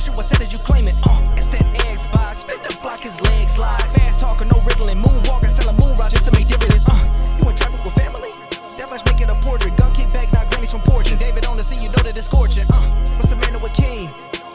shoot, what said did you claim it? Instant Xbox, spin the block, his legs slide. Fast talker, no riddling, moonwalker, selling moon rock just to make dividends. You in traffic with family? That much make it a portrait. Gun kick back, not grannies from porches. David on the scene, you know that it's scorching. What's a man with king?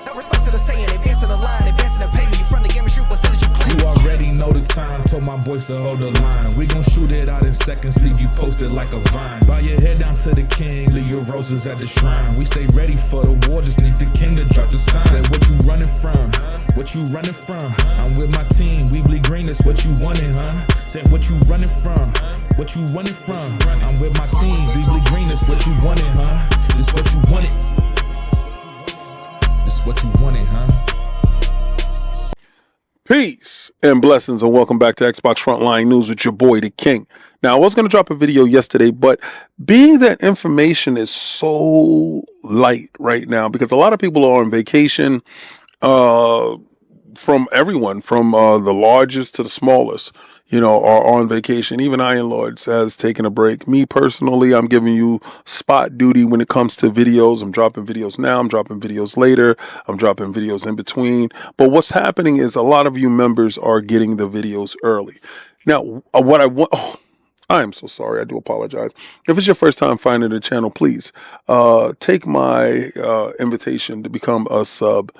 No response to the saying, advancing the line, advancing the payment. You front the game and shoot, what said did you claim? You already know the time, told my boys to hold the line. We gon' shoot it out in seconds, leave you posted like a vine. Bow your head down to the king, leave your roses at the shrine. We stay ready for the war, just need the king to drop the sign. Say what you running from, what you running from? I'm with my team, we bleed green, that's what you wanted, huh? Say what you running from, what you running from? I'm with my team, we bleed green, that's what you wanted, huh? This what you wanted. This what you wanted, huh? Peace and blessings, and welcome back to Xbox Frontline News with your boy, the King. Now, I was going to drop a video yesterday, but being that information is so light right now, because a lot of people are on vacation, from everyone, from the largest to the smallest, are on vacation. Even Iron Lords has taken a break. Me personally, I'm giving you spot duty when it comes to videos. I'm dropping videos now. I'm dropping videos later. I'm dropping videos in between. But what's happening is a lot of you members are getting the videos early. Now, what I want... I am so sorry. I do apologize. If it's your first time finding the channel, please take my invitation to become a sub.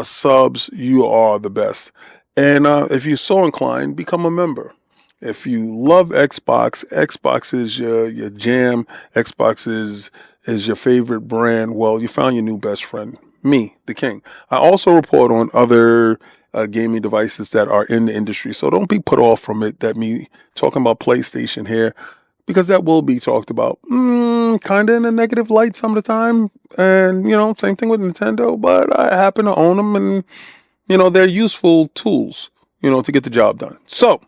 Subs, you are the best. And if you're so inclined, become a member. If you love Xbox, Xbox is your jam. Xbox is your favorite brand. Well, you found your new best friend, me, the King. I also report on other gaming devices that are in the industry. So don't be put off from it that me talking about PlayStation here, because that will be talked about kind of in a negative light some of the time. And, same thing with Nintendo, but I happen to own them, and, they're useful tools, to get the job done. So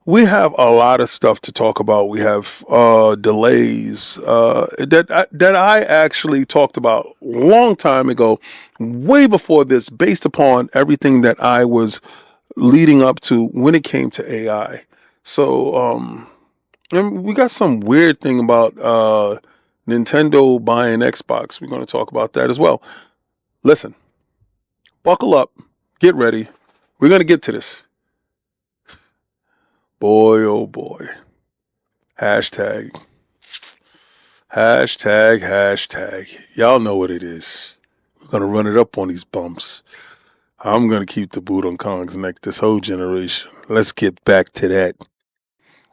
we have a lot of stuff to talk about. We have delays that I actually talked about a long time ago, way before this, based upon everything that I was leading up to when it came to AI. So and we got some weird thing about Nintendo buying Xbox. We're going to talk about that as well. Listen, buckle up, get ready. We're going to get to this. Boy, oh boy. Hashtag. Y'all know what it is. We're going to run it up on these bumps. I'm going to keep the boot on Kong's neck this whole generation. Let's get back to that.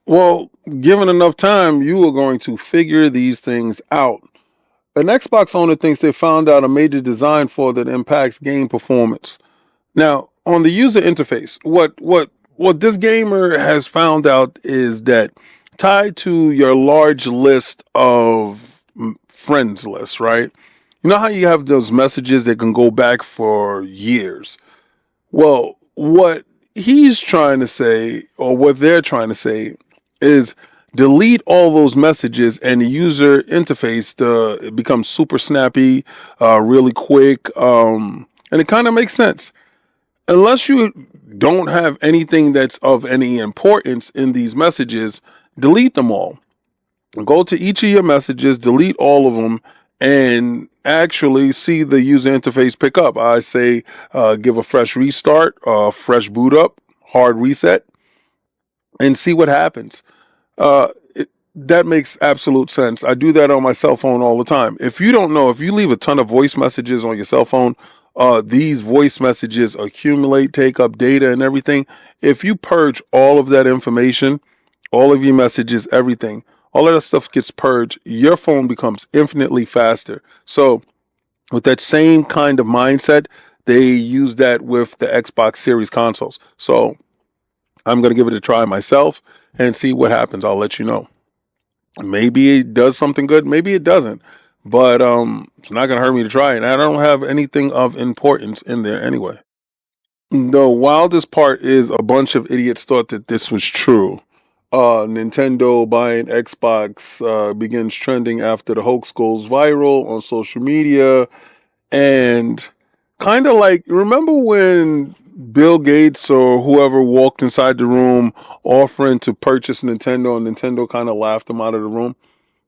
Well, given enough time, you are going to figure these things out. An Xbox owner thinks they found out a major design flaw that impacts game performance. Now, on the user interface, what this gamer has found out is that tied to your large list of friends list, right? You know how you have those messages that can go back for years? Well, what he's trying to say, or what they're trying to say, is delete all those messages, and the user interface it becomes super snappy, really quick, and it kind of makes sense. Unless you don't have anything that's of any importance in these messages, delete them all. Go to each of your messages, delete all of them, and actually see the user interface pick up. I say give a fresh restart, fresh boot up, hard reset, and see what happens. That makes absolute sense. I do that on my cell phone all the time. If you don't know, if you leave a ton of voice messages on your cell phone, these voice messages accumulate, take up data and everything. If you purge all of that information, all of your messages, everything, all of that stuff gets purged, your phone becomes infinitely faster. So with that same kind of mindset, they use that with the Xbox Series consoles. So I'm going to give it a try myself and see what happens. I'll let you know. Maybe it does something good. Maybe it doesn't. But it's not going to hurt me to try it. I don't have anything of importance in there anyway. The wildest part is a bunch of idiots thought that this was true. Nintendo buying Xbox begins trending after the hoax goes viral on social media. And kind of like, remember when Bill Gates or whoever walked inside the room offering to purchase Nintendo, and Nintendo kind of laughed him out of the room?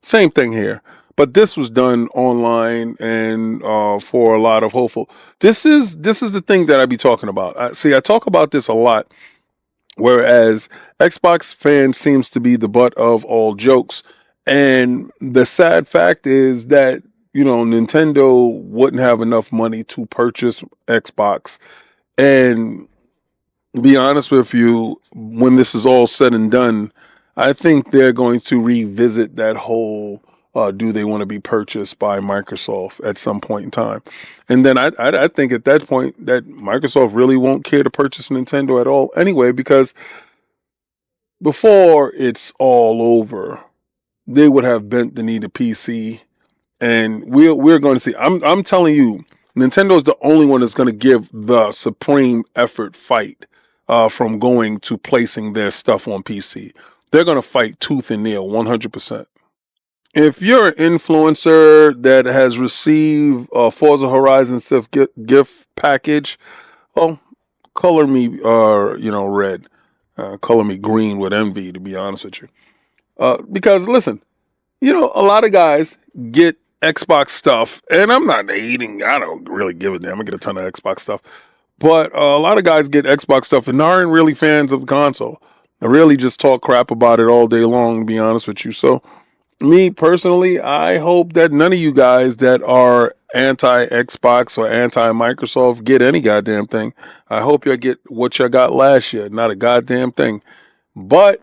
Same thing here. But this was done online and for a lot of hopeful. This is the thing that I be talking about. I talk about this a lot. Whereas Xbox fans seems to be the butt of all jokes. And the sad fact is that, Nintendo wouldn't have enough money to purchase Xbox. And to be honest with you, when this is all said and done, I think they're going to revisit that whole do they want to be purchased by Microsoft at some point in time. And then I think at that point that Microsoft really won't care to purchase Nintendo at all anyway, because before it's all over, they would have bent the knee to PC, and we're going to see. I'm telling you, Nintendo's the only one that's going to give the supreme effort fight from going to placing their stuff on PC. They're going to fight tooth and nail, 100%. If you're an influencer that has received Forza Horizon gift package, well, color me, red. Color me green with envy, to be honest with you. Because listen, a lot of guys get Xbox stuff, and I'm not hating. I don't really give a damn. I get a ton of Xbox stuff, but a lot of guys get Xbox stuff and aren't really fans of the console. They really just talk crap about it all day long, to be honest with you. So, me personally, I hope that none of you guys that are anti-Xbox or anti-Microsoft get any goddamn thing. I hope you get what you got last year, not a goddamn thing. But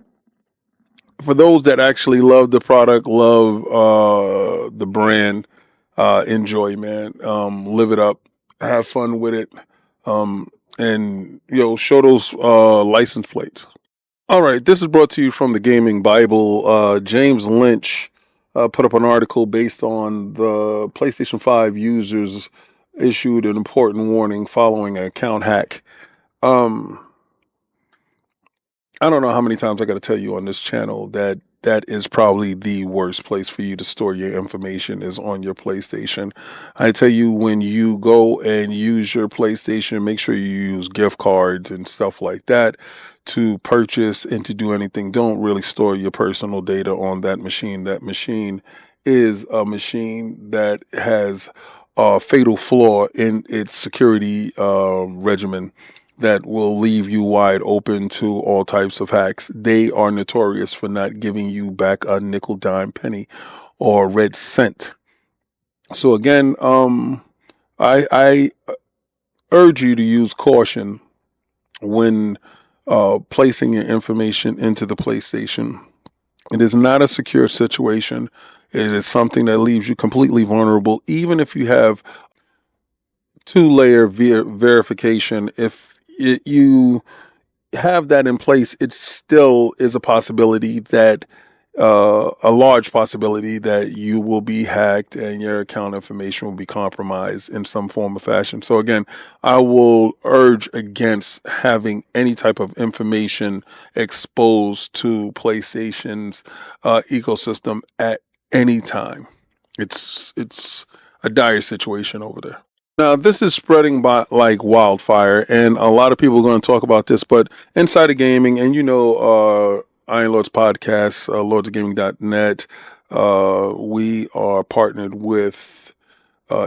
for those that actually love the product, love the brand, enjoy, man. Live it up, have fun with it, and show those license plates. All right, this is brought to you from the Gaming Bible. James Lynch put up an article based on the PlayStation 5 users issued an important warning following an account hack. I don't know how many times I got to tell you on this channel that is probably the worst place for you to store your information is on your PlayStation. I tell you, when you go and use your PlayStation, make sure you use gift cards and stuff like that to purchase and to do anything. Don't really store your personal data on that machine. That machine is a machine that has a fatal flaw in its security regimen that will leave you wide open to all types of hacks. They are notorious for not giving you back a nickel, dime, penny, or red cent. So again, I urge you to use caution when placing your information into the PlayStation. It is not a secure situation. It is something that leaves you completely vulnerable, even if you have two-layer verification. If you have that in place, it still is a possibility that a large possibility that you will be hacked and your account information will be compromised in some form or fashion. So again, I will urge against having any type of information exposed to PlayStation's ecosystem at any time. It's a dire situation over there. Now, this is spreading by like wildfire, and a lot of people are going to talk about this, but Insider Gaming, and Iron Lords Podcast, lordsofgaming.net, we are partnered with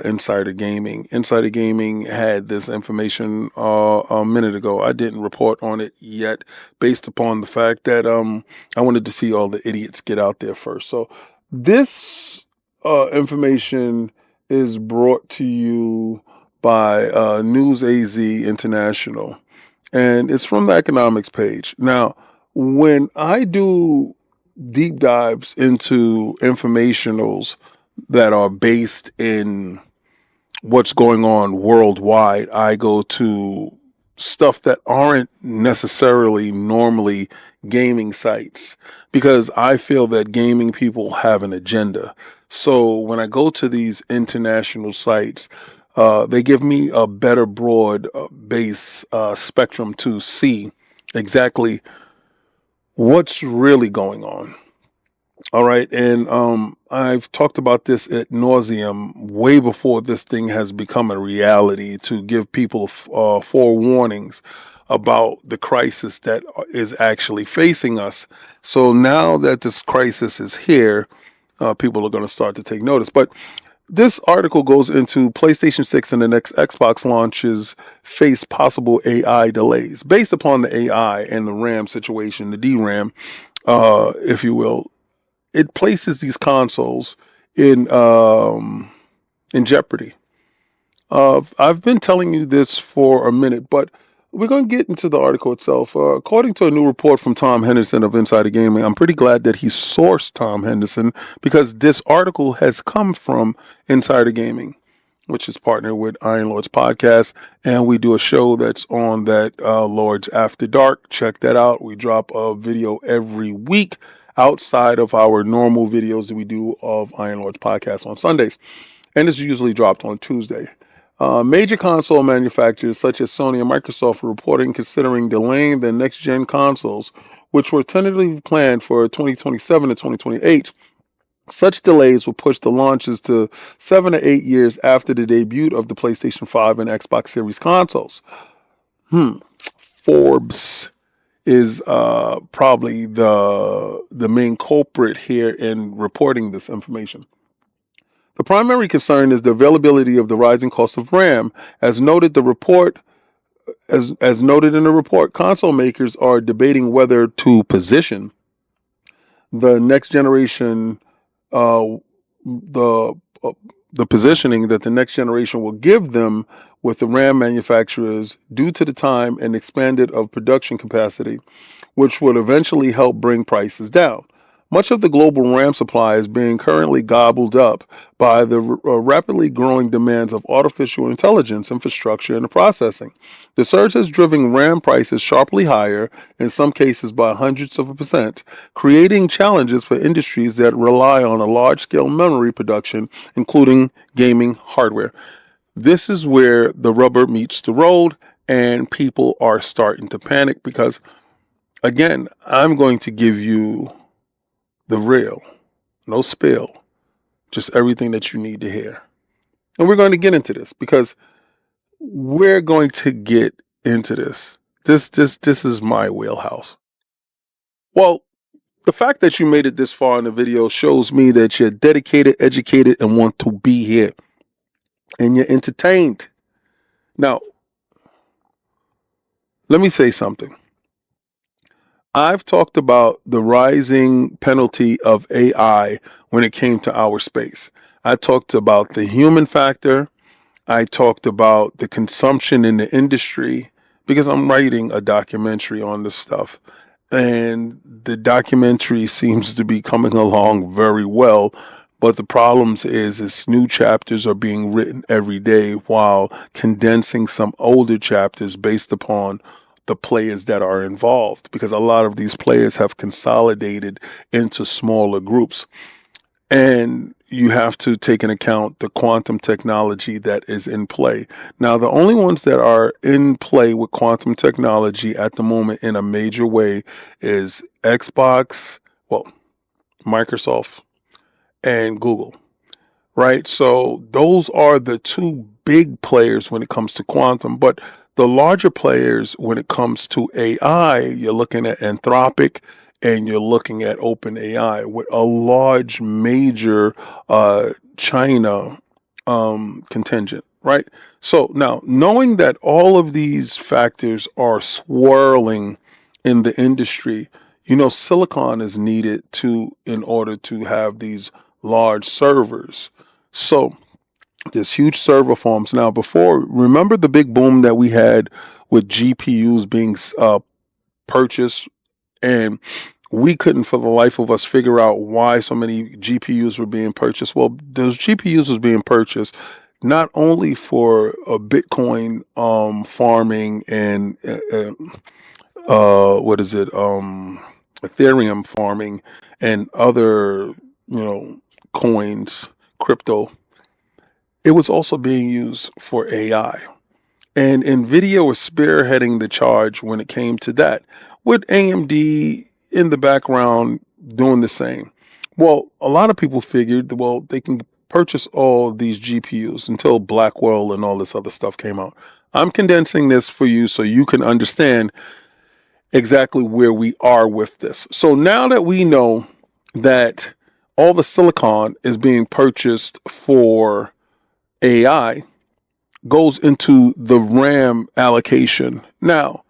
Insider Gaming. Insider Gaming had this information a minute ago. I didn't report on it yet based upon the fact that I wanted to see all the idiots get out there first. So this information is brought to you by News AZ International, and it's from the economics page. Now, when I do deep dives into informationals that are based in what's going on worldwide, I go to stuff that aren't necessarily normally gaming sites, because I feel that gaming people have an agenda. So when I go to these international sites, they give me a better broad base spectrum to see exactly what's really going on. All right. And I've talked about this ad nauseum way before this thing has become a reality, to give people forewarnings about the crisis that is actually facing us. So now that this crisis is here, people are going to start to take notice. But this article goes into PlayStation 6 and the next Xbox launches face possible AI delays. Based upon the AI and the RAM situation, the DRAM, if you will, it places these consoles in jeopardy. I've been telling you this for a minute, but we're going to get into the article itself. According to a new report from Tom Henderson of Insider Gaming, I'm pretty glad that he sourced Tom Henderson, because this article has come from Insider Gaming, which is partnered with Iron Lords Podcast, and we do a show that's on that, Lords After Dark. Check that out. We drop a video every week outside of our normal videos that we do of Iron Lords Podcast on Sundays, and it's usually dropped on Tuesday. Major console manufacturers such as Sony and Microsoft are reporting considering delaying their next-gen consoles, which were tentatively planned for 2027 to 2028. Such delays will push the launches to 7 to 8 years after the debut of the PlayStation 5 and Xbox Series consoles. Forbes is probably the main culprit here in reporting this information. The primary concern is the availability of the rising cost of RAM. As noted in the report, console makers are debating whether to position the next generation, the positioning that the next generation will give them with the RAM manufacturers due to the time and expanded of production capacity, which would eventually help bring prices down. Much of the global RAM supply is being currently gobbled up by the rapidly growing demands of artificial intelligence infrastructure and processing. The surge has driven RAM prices sharply higher, in some cases by hundreds of %, creating challenges for industries that rely on a large-scale memory production, including gaming hardware. This is where the rubber meets the road, and people are starting to panic because, again, I'm going to give you the real, no spill, just everything that you need to hear. And we're going to get into this because we're going to get into this. This is my wheelhouse. Well, the fact that you made it this far in the video shows me that you're dedicated, educated, and want to be here. And you're entertained. Now, let me say something. I've talked about the rising penalty of AI when it came to our space. I talked about the human factor. I talked about the consumption in the industry, because I'm writing a documentary on this stuff. And the documentary seems to be coming along very well. But the problems is new chapters are being written every day while condensing some older chapters based upon the players that are involved, because a lot of these players have consolidated into smaller groups. And you have to take into account the quantum technology that is in play. Now, the only ones that are in play with quantum technology at the moment in a major way is Xbox, Microsoft, and Google, right? So those are the two big players when it comes to quantum. But the larger players when it comes to AI, you're looking at Anthropic and you're looking at OpenAI with a large major China contingent, right? So now, knowing that all of these factors are swirling in the industry, silicon is needed in order to have these large servers. So there's huge server farms. Now, remember the big boom that we had with GPUs being purchased, and we couldn't for the life of us figure out why so many GPUs were being purchased. Well, those GPUs was being purchased not only for Bitcoin farming and Ethereum farming and other coins, crypto. It was also being used for AI. And NVIDIA was spearheading the charge when it came to that, with AMD in the background doing the same. Well, a lot of people figured, they can purchase all these GPUs until Blackwell and all this other stuff came out. I'm condensing this for you so you can understand exactly where we are with this. So now that we know that all the silicon is being purchased for AI goes into the RAM allocation. Now,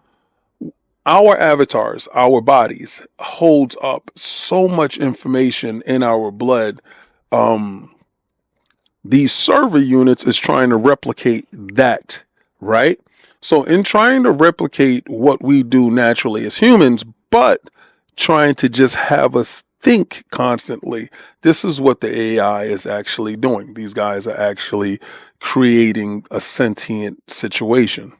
our avatars, our bodies, holds up so much information in our blood. Um, these server units is trying to replicate that, right? So in trying to replicate what we do naturally as humans, but trying to just have us think constantly, this is what the AI is actually doing. These guys are actually creating a sentient situation.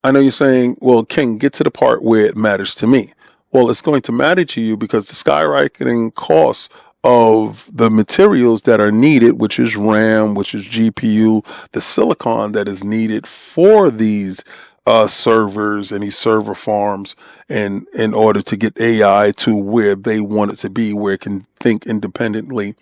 I know you're saying, well, King, get to the part where it matters to me. Well, it's going to matter to you because the skyrocketing costs of the materials that are needed, which is RAM, which is GPU, the silicon that is needed for these servers and these server farms, and in order to get AI to where they want it to be, where it can think independently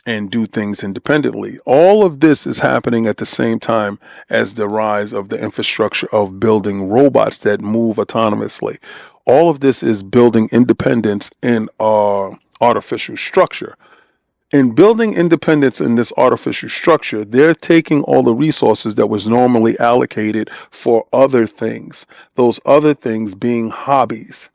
and do things independently. All of this is happening at the same time as the rise of the infrastructure of building robots that move autonomously. All of this is building independence in artificial structure. In building independence in this artificial structure, they're taking all the resources that was normally allocated for other things, those other things being hobbies,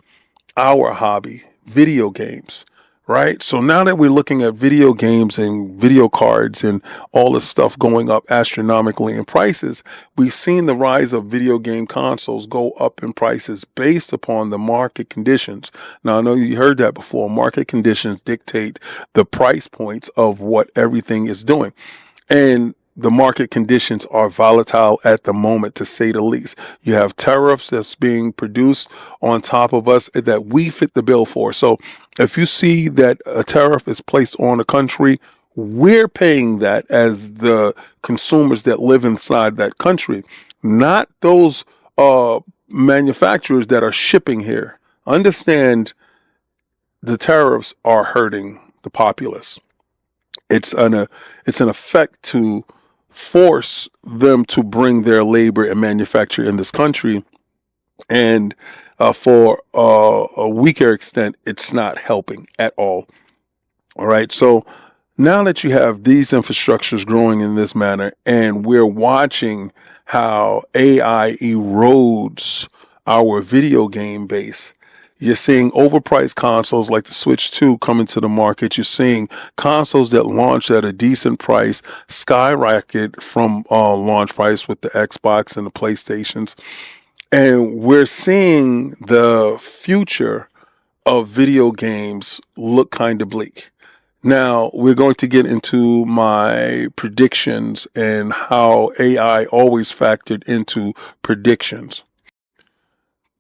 our hobby, video games, right? So now that we're looking at video games and video cards and all this stuff going up astronomically in prices, we've seen the rise of video game consoles go up in prices based upon the market conditions. Now, I know you heard that before. Market conditions dictate the price points of what everything is doing. And the market conditions are volatile at the moment, to say the least. You have tariffs that's being produced on top of us that we fit the bill for. So if you see that a tariff is placed on a country, we're paying that as the consumers that live inside that country, not those manufacturers that are shipping here. Understand, the tariffs are hurting the populace. It's an effect to force them to bring their labor and manufacture in this country, and for a weaker extent, it's not helping at all. All right, so now that you have these infrastructures growing in this manner, and we're watching how AI erodes our video game base. You're seeing overpriced consoles like the Switch 2 coming to the market. You're seeing consoles that launch at a decent price skyrocket from launch price with the Xbox and the PlayStations. And we're seeing the future of video games look kind of bleak. Now, we're going to get into my predictions and how AI always factored into predictions.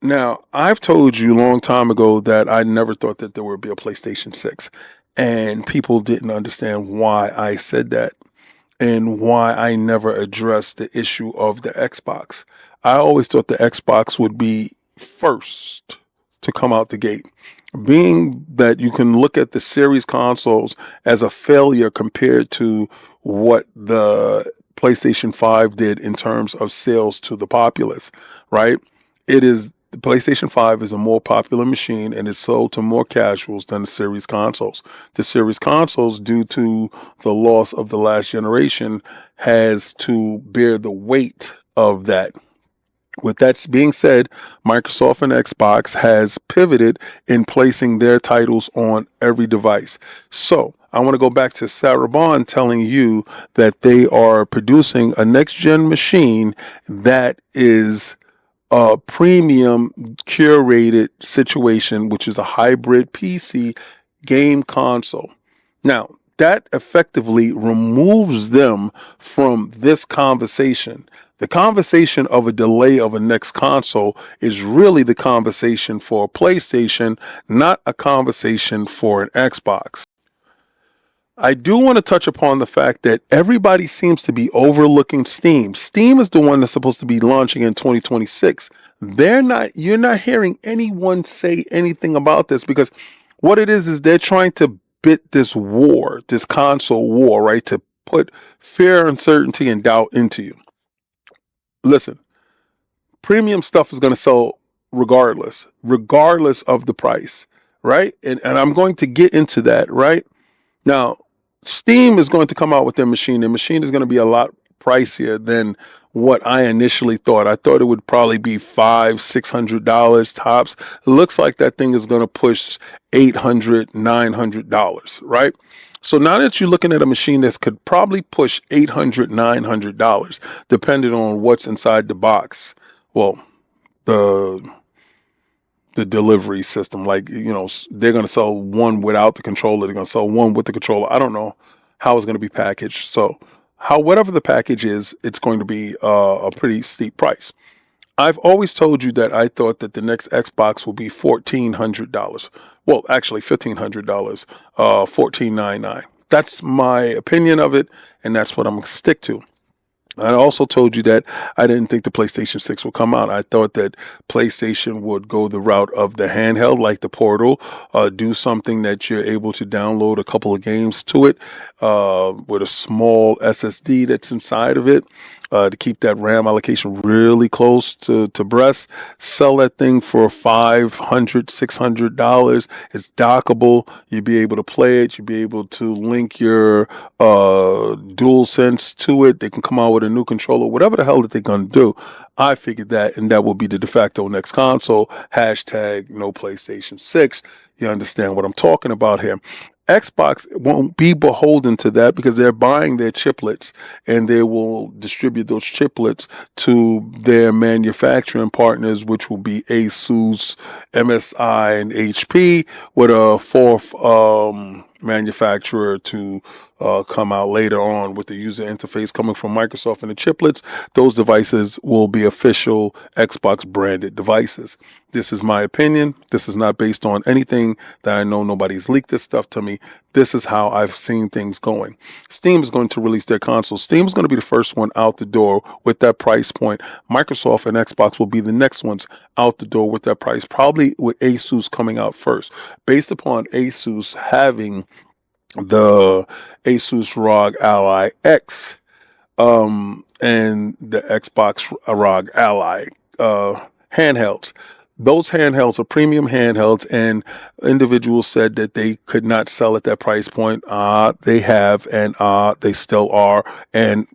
Now, I've told you a long time ago that I never thought that there would be a PlayStation 6, and people didn't understand why I said that and why I never addressed the issue of the Xbox. I always thought the Xbox would be first to come out the gate, being that you can look at the series consoles as a failure compared to what the PlayStation 5 did in terms of sales to the populace, right? The PlayStation 5 is a more popular machine and is sold to more casuals than the series consoles. The series consoles, due to the loss of the last generation, has to bear the weight of that. With that being said, Microsoft and Xbox has pivoted in placing their titles on every device. So I want to go back to Sarah Bond telling you that they are producing a next-gen machine that is a premium curated situation, which is a hybrid PC game console. Now, that effectively removes them from this conversation. The conversation of a delay of a next console is really the conversation for a PlayStation, not a conversation for an Xbox. I do want to touch upon the fact that everybody seems to be overlooking Steam. Steam is the one that's supposed to be launching in 2026. You're not hearing anyone say anything about this, because what it is they're trying to bid this war, this console war, right? To put fear, uncertainty, and doubt into you. Listen, premium stuff is going to sell regardless of the price. right? And I'm going to get into that, right? Now, Steam is going to come out with their machine. Their machine is going to be a lot pricier than what I initially thought. I thought it would probably be $500-$600 tops. It looks like that thing is going to push $800-$900, right? So now that you're looking at a machine that could probably push $800-$900, depending on what's inside the box. Well, the delivery system, like, they're going to sell one without the controller, they're going to sell one with the controller. I don't know how it's going to be packaged. So whatever the package is, it's going to be a pretty steep price. I've always told you that I thought that the next Xbox will be $1,400. Well, actually $1,500, $1,499. That's my opinion of it, and that's what I'm going to stick to. I also told you that I didn't think the PlayStation 6 would come out. I thought that PlayStation would go the route of the handheld, like the Portal, do something that you're able to download a couple of games to it with a small SSD that's inside of it. To keep that RAM allocation really close to breast. Sell that thing for $500, $600. It's dockable. You'll be able to play it. You'll be able to link your DualSense to it. They can come out with a new controller, whatever the hell that they're going to do. I figured that, and that will be the de facto next console. Hashtag no PlayStation 6. You understand what I'm talking about here. Xbox won't be beholden to that because they're buying their chiplets, and they will distribute those chiplets to their manufacturing partners, which will be Asus, MSI, and HP, with a fourth manufacturer to come out later on with the user interface coming from Microsoft and the chiplets. Those devices will be official Xbox branded devices. This is my opinion. This is not based on anything that I know. Nobody's leaked this stuff to me. This is how I've seen things going. Steam is going to release their console. Steam is going to be the first one out the door with that price point. Microsoft and Xbox will be the next ones out the door with that price, probably with Asus coming out first, based upon Asus having the Asus ROG Ally X and the Xbox ROG Ally handhelds. Those handhelds are premium handhelds, and individuals said that they could not sell at that price point. They have, and they still are, and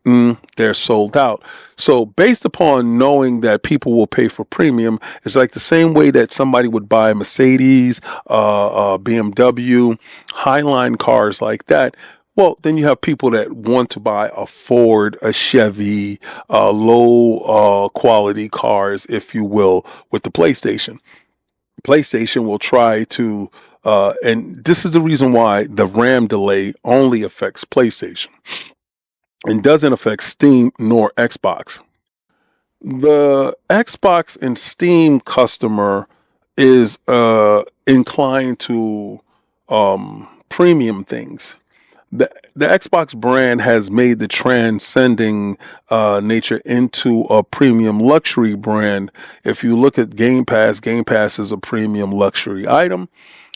they're sold out. So based upon knowing that people will pay for premium, it's like the same way that somebody would buy a Mercedes, BMW, Highline cars like that. Well, then you have people that want to buy a Ford, a Chevy, low quality cars, if you will, with the PlayStation. PlayStation will try to, and this is the reason why the RAM delay only affects PlayStation and doesn't affect Steam nor Xbox. The Xbox and Steam customer is inclined to premium things. The Xbox brand has made the transcending nature into a premium luxury brand. If you look at Game Pass is a premium luxury item,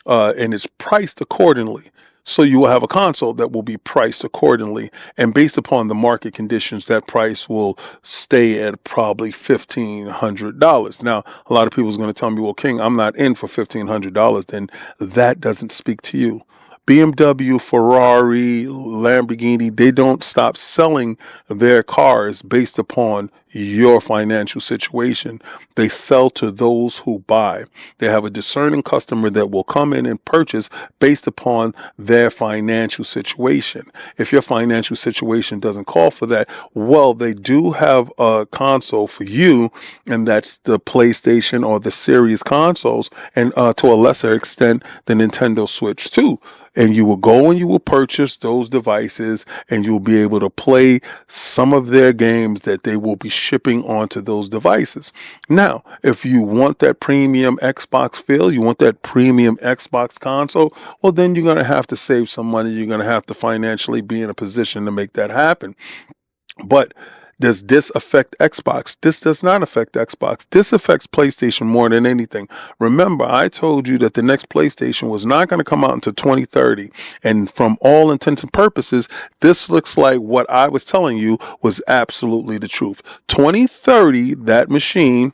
and it's priced accordingly. So you will have a console that will be priced accordingly, and based upon the market conditions, that price will stay at probably $1,500. Now, a lot of people is going to tell me, well, King, I'm not in for $1,500. Then that doesn't speak to you. BMW, Ferrari, Lamborghini, they don't stop selling their cars based upon your financial situation. They sell to those who buy. They have a discerning customer that will come in and purchase based upon their financial situation. If your financial situation doesn't call for that, well, they do have a console for you, and that's the PlayStation or the Series consoles, and to a lesser extent, the Nintendo Switch too. And you will go and you will purchase those devices, and you'll be able to play some of their games that they will be shipping onto those devices. Now, if you want that premium Xbox feel, you want that premium Xbox console, well, then you're going to have to save some money. You're going to have to financially be in a position to make that happen. But does this affect Xbox? This does not affect Xbox. This affects PlayStation more than anything. Remember, I told you that the next PlayStation was not going to come out until 2030. And from all intents and purposes, this looks like what I was telling you was absolutely the truth. 2030, that machine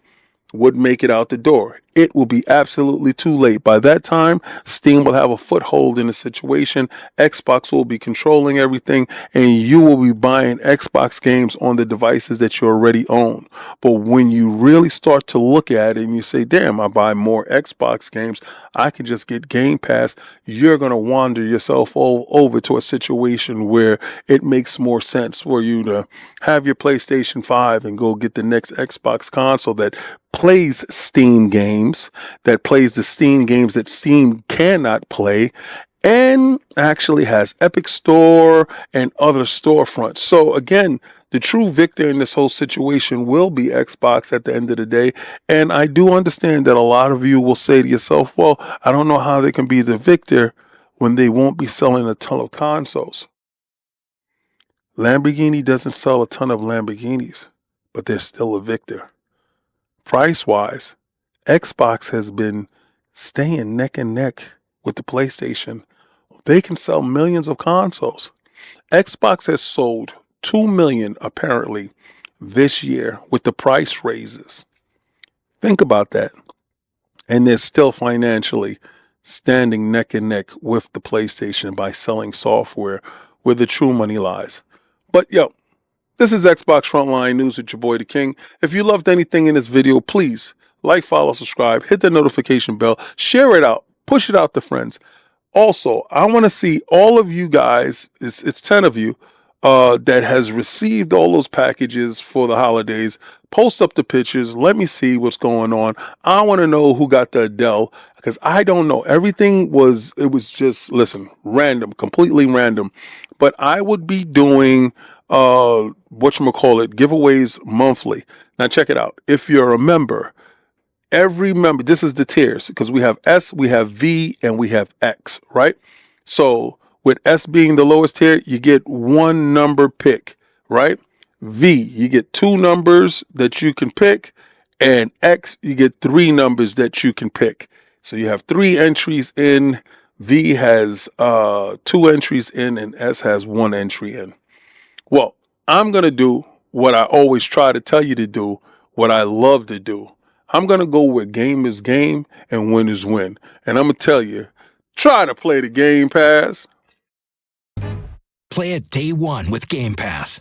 would make it out the door. It will be absolutely too late. By that time, Steam will have a foothold in the situation. Xbox will be controlling everything, and you will be buying Xbox games on the devices that you already own. But when you really start to look at it and you say, damn, I buy more Xbox games, I can just get Game Pass, you're going to wander yourself all over to a situation where it makes more sense for you to have your PlayStation 5 and go get the next Xbox console that plays Steam games, that plays the Steam games that Steam cannot play, and actually has Epic Store and other storefronts. So again, the true victor in this whole situation will be Xbox at the end of the day. And I do understand that a lot of you will say to yourself, well, I don't know how they can be the victor when they won't be selling a ton of consoles. Lamborghini doesn't sell a ton of Lamborghinis, but they're still a victor. Price-wise, Xbox has been staying neck and neck with the PlayStation. They can sell millions of consoles. Xbox has sold 2 million apparently this year with the price raises. Think about that. And they're still financially standing neck and neck with the PlayStation by selling software where the true money lies. But yo, this is Xbox Frontline News with your boy The King. If you loved anything in this video, please like, follow, subscribe, hit the notification bell, share it out, push it out to friends. Also, I want to see all of you guys, it's 10 of you, that has received all those packages for the holidays. Post up the pictures. Let me see what's going on. I want to know who got the Adele, because I don't know. It was just, listen, random, completely random. But I would be doing, giveaways monthly. Now check it out. If you're a member, every member, this is the tiers, because we have S, we have V, and we have X, right? So with S being the lowest tier, you get one number pick, right? V, you get 2 numbers that you can pick, and X, you get 3 numbers that you can pick. So you have 3 entries in, V has 2 entries in, and S has 1 entry in. Well, I'm going to do what I always try to tell you to do, what I love to do. I'm going to go where game is game and win is win. And I'm going to tell you, try to play the Game Pass. Play it day one with Game Pass.